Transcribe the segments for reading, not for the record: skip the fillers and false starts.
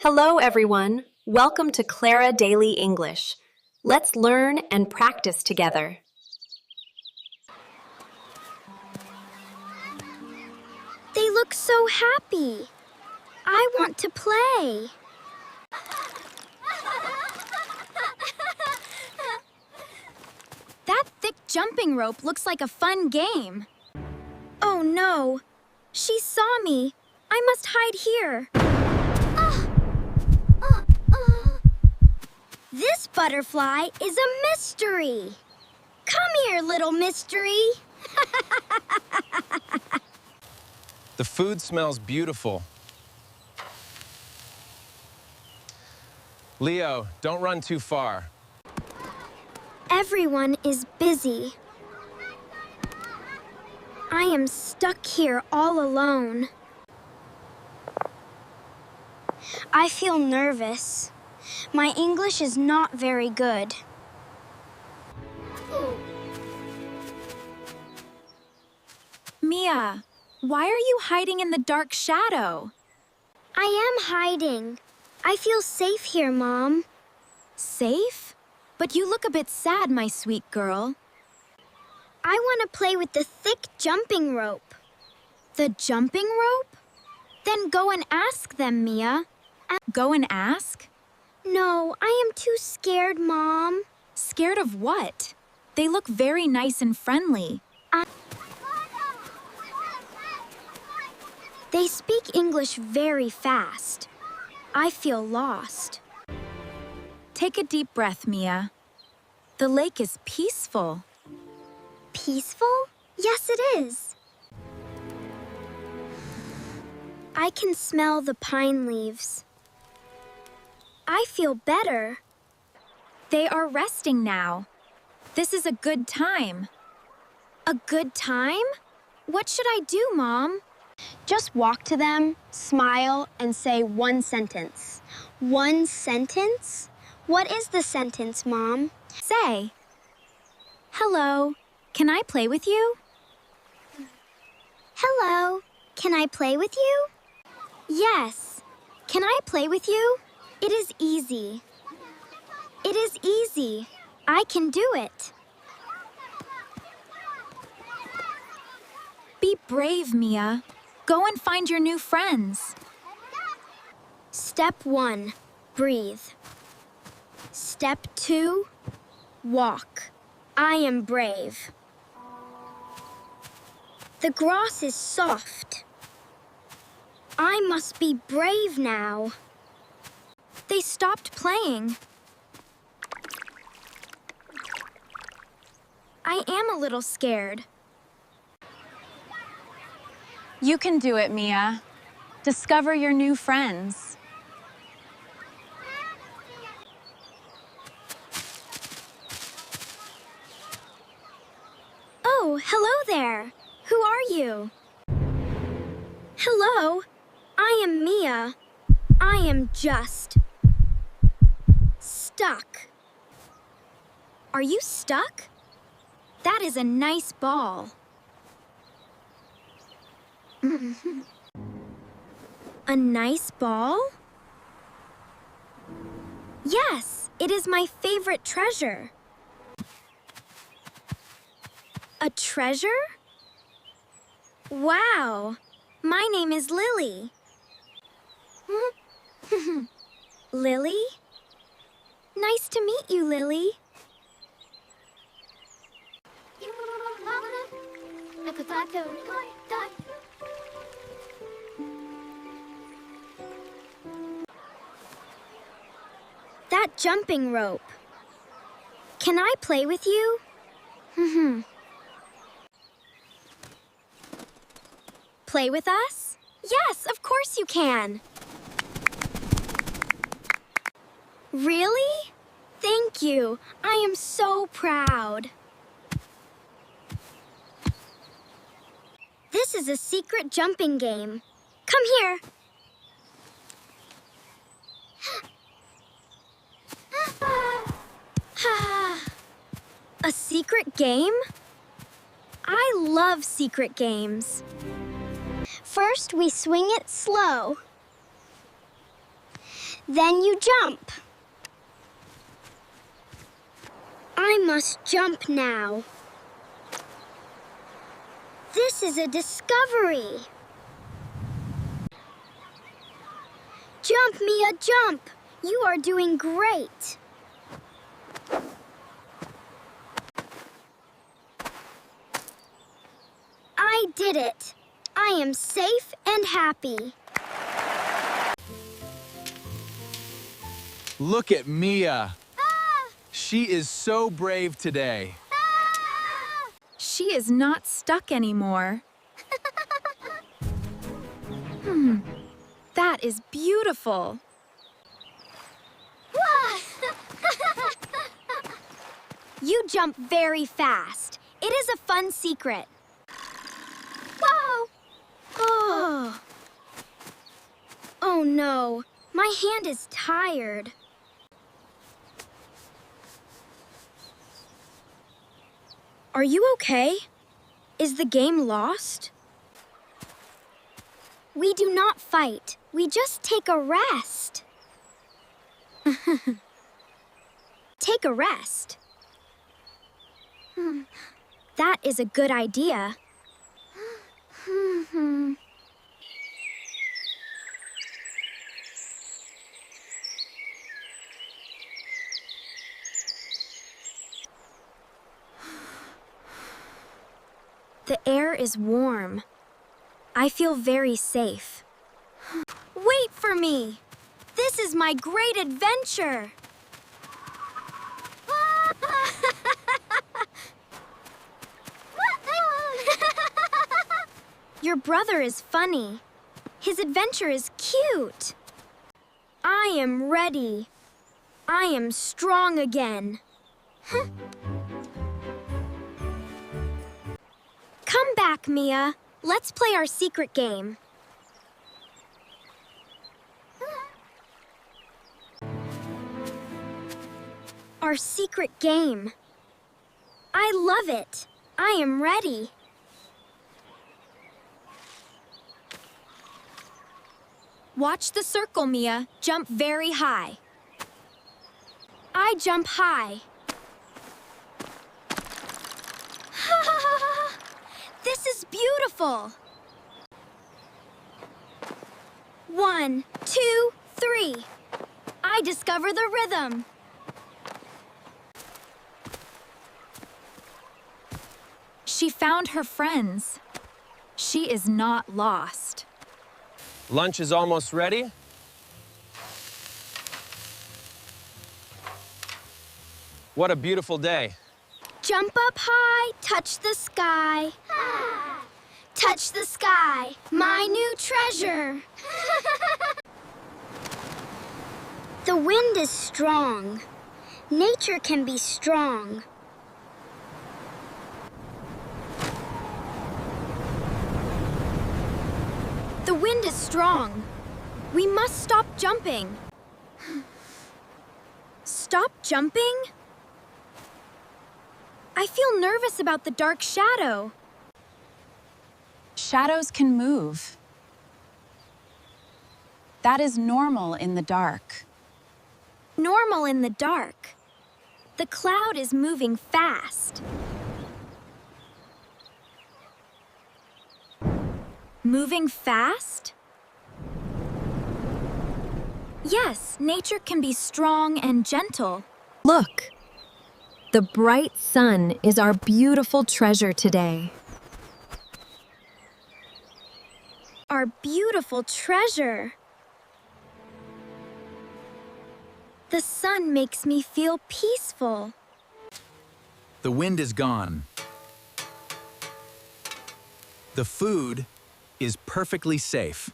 Hello, everyone. Welcome to Clara Daily English. Let's learn and practice together. They look so happy. I want to play. That thick jumping rope looks like a fun game. Oh no, she saw me. I must hide here. This butterfly is a mystery. Come here, little mystery. The food smells beautiful. Leo, don't run too far. Everyone is busy. I am stuck here all alone. I feel nervous. My English is not very good. Mia, why are you hiding in the dark shadow? I am hiding. I feel safe here, Mom. Safe? But you look a bit sad, my sweet girl. I want to play with the thick jumping rope. The jumping rope? Then go and ask them, Mia. Go and ask? No, I am too scared, Mom. Scared of what? They look very nice and friendly. They speak English very fast. I feel lost. Take a deep breath, Mia. The lake is peaceful. Peaceful? Yes, it is. I can smell the pine leaves. I feel better. They are resting now. This is a good time. A good time? What should I do, Mom? Just walk to them, smile, and say one sentence. One sentence? What is the sentence, Mom? Say, "Hello, can I play with you?" Hello, can I play with you? Yes, can I play with you? It is easy. It is easy. I can do it. Be brave, Mia. Go and find your new friends. Step 1, breathe. Step 2, walk. I am brave. The grass is soft. I must be brave now. They stopped playing. I am a little scared. You can do it, Mia. Discover your new friends. Oh, hello there. Who are you? Hello, I am Mia. I am just stuck. Are you stuck? That is a nice ball. A nice ball? Yes, it is my favorite treasure. A treasure? Wow, my name is Lily. Lily? Nice to meet you, Lily. That jumping rope. Can I play with you? Play with us? Yes, of course you can. Really? Thank you. I am so proud. This is a secret jumping game. Come here. A secret game? I love secret games. First, we swing it slow. Then you jump. I must jump now. This is a discovery. Jump, Mia, jump! You are doing great. I did it. I am safe and happy. Look at Mia. Ah! She is so brave today. Ah! She is not stuck anymore. That is beautiful. You jump very fast. It is a fun secret. Whoa! Oh. Oh no, my hand is tired. Are you okay? Is the game lost? We do not fight. We just take a rest. Take a rest. That is a good idea. The air is warm. I feel very safe. Wait for me. This is my great adventure. Your brother is funny. His adventure is cute. I am ready. I am strong again. Come back, Mia. Let's play our secret game. Our secret game. I love it. I am ready. Watch the circle, Mia. Jump very high. I jump high. This is beautiful. 1, 2, 3. I discover the rhythm. She found her friends. She is not lost. Lunch is almost ready. What a beautiful day. Jump up high, touch the sky. Touch the sky, my new treasure. The wind is strong. Nature can be strong. The wind is strong. We must stop jumping. Stop jumping? I feel nervous about the dark shadow. Shadows can move. That is normal in the dark. Normal in the dark. The cloud is moving fast. Moving fast? Yes, nature can be strong and gentle. Look, the bright sun is our beautiful treasure today. Our beautiful treasure. The sun makes me feel peaceful. The wind is gone. The food is perfectly safe.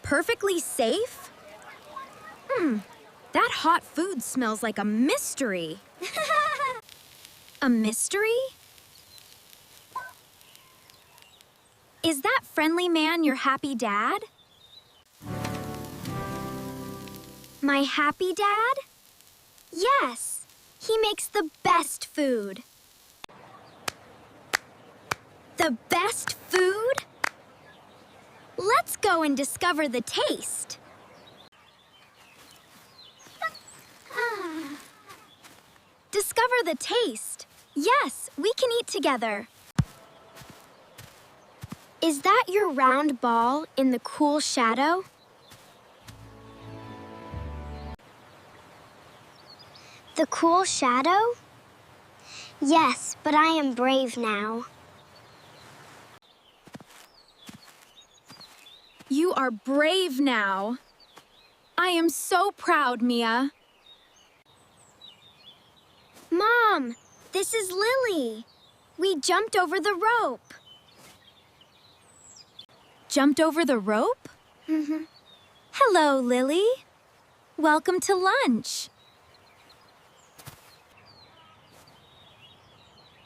Perfectly safe? That hot food smells like a mystery. A mystery? Is that friendly man your happy dad? My happy dad? Yes, he makes the best food. The best food? Let's go and discover the taste. Discover the taste. Yes, we can eat together. Is that your round ball in the cool shadow? The cool shadow? Yes, but I am brave now. You are brave now. I am so proud, Mia. Mom, this is Lily. We jumped over the rope. Jumped over the rope? Hello, Lily. Welcome to lunch.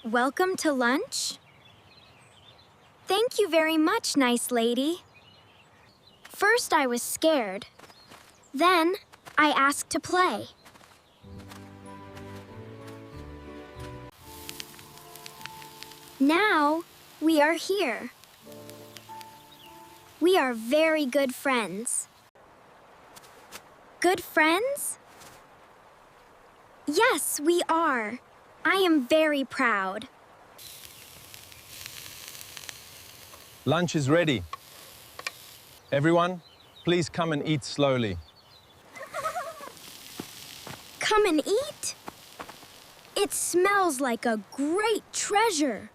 Welcome to lunch? Thank you very much, nice lady. First I was scared. Then I asked to play. Now we are here. We are very good friends. Good friends? Yes, we are. I am very proud. Lunch is ready. Everyone, please come and eat slowly. Come and eat? It smells like a great treasure.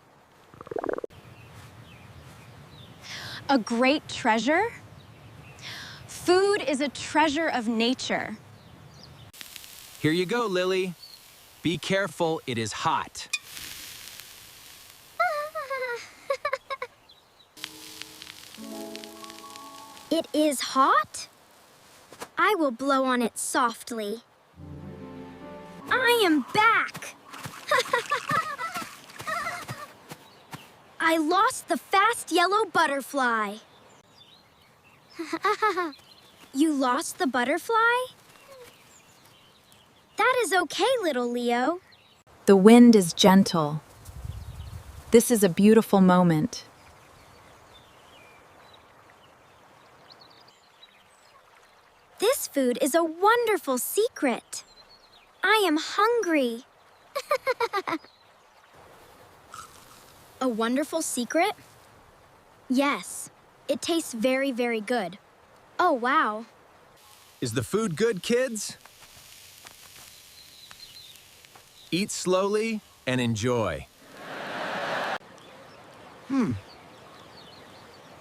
A great treasure? Food is a treasure of nature. Here you go, Lily. Be careful, it is hot. It is hot? I will blow on it softly. I am back! I lost the fast yellow butterfly. You lost the butterfly? That is okay, little Leo. The wind is gentle. This is a beautiful moment. This food is a wonderful secret. I am hungry. A wonderful secret? Yes, it tastes very, very good. Oh, wow. Is the food good, kids? Eat slowly and enjoy.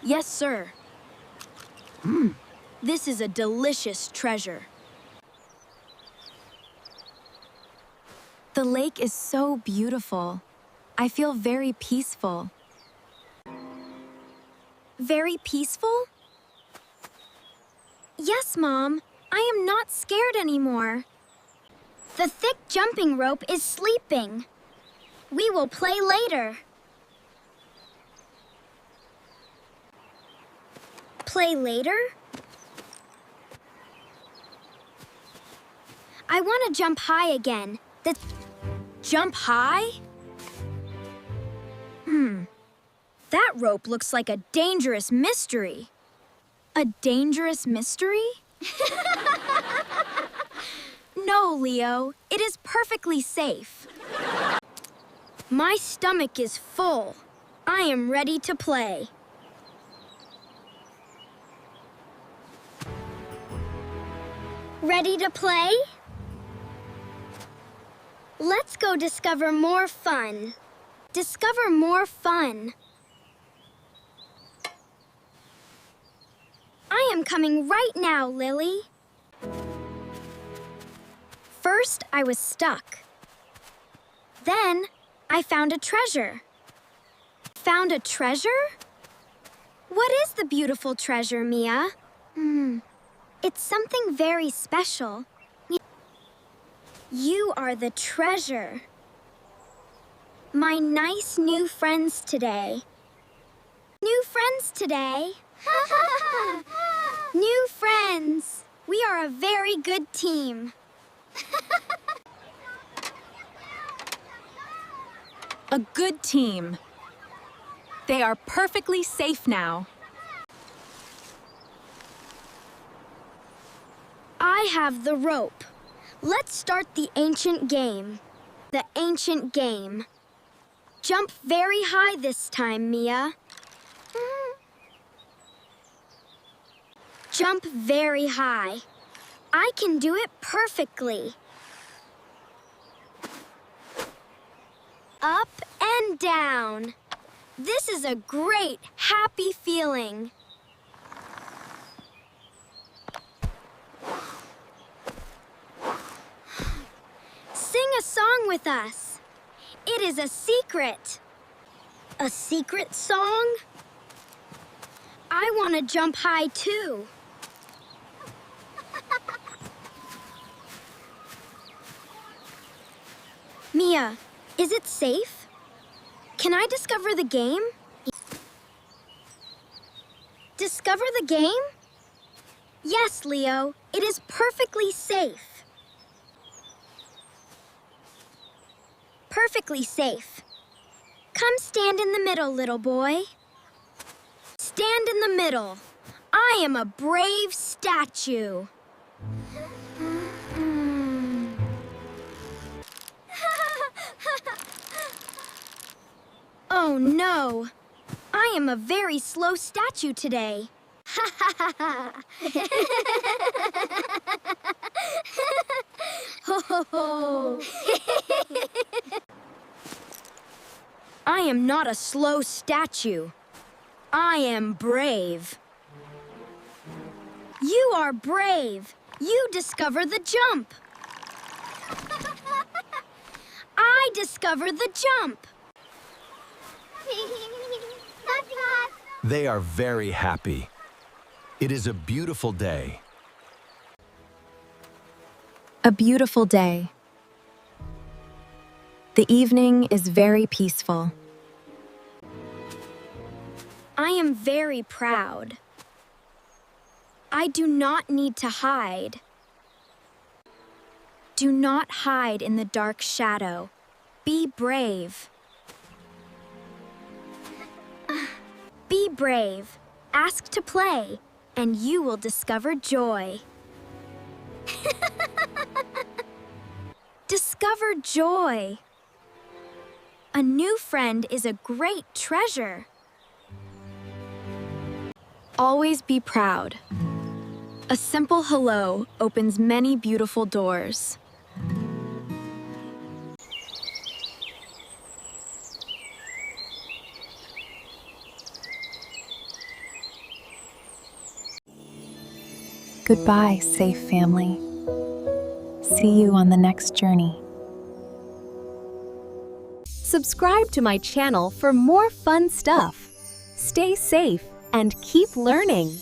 Yes, sir. This is a delicious treasure. The lake is so beautiful. I feel very peaceful. Very peaceful? Yes, Mom. I am not scared anymore. The thick jumping rope is sleeping. We will play later. Play later? I want to jump high again. Jump high? That rope looks like a dangerous mystery. A dangerous mystery? No, Leo. It is perfectly safe. My stomach is full. I am ready to play. Ready to play? Let's go discover more fun. Discover more fun. I am coming right now, Lily. First, I was stuck. Then, I found a treasure. Found a treasure? What is the beautiful treasure, Mia? It's something very special. You are the treasure. My nice new friends today. New friends today? New friends. We are a very good team. A good team. They are perfectly safe now. I have the rope. Let's start the ancient game. The ancient game. Jump very high this time, Mia. Jump very high. I can do it perfectly. Up and down. This is a great, happy feeling. Sing a song with us. It is a secret. A secret song? I want to jump high too. Mia, is it safe? Can I discover the game? Discover the game? Yes, Leo, it is perfectly safe. Perfectly safe. Come stand in the middle, little boy. Stand in the middle. I am a brave statue. Oh no! I am a very slow statue today. I am not a slow statue. I am brave. You are brave. You discover the jump. I discover the jump. They are very happy. It is a beautiful day. A beautiful day. The evening is very peaceful. I am very proud. I do not need to hide. Do not hide in the dark shadow. Be brave. Be brave. Ask to play, and you will discover joy. Discover joy. A new friend is a great treasure. Always be proud. A simple hello opens many beautiful doors. Goodbye, safe family. See you on the next journey. Subscribe to my channel for more fun stuff. Stay safe and keep learning.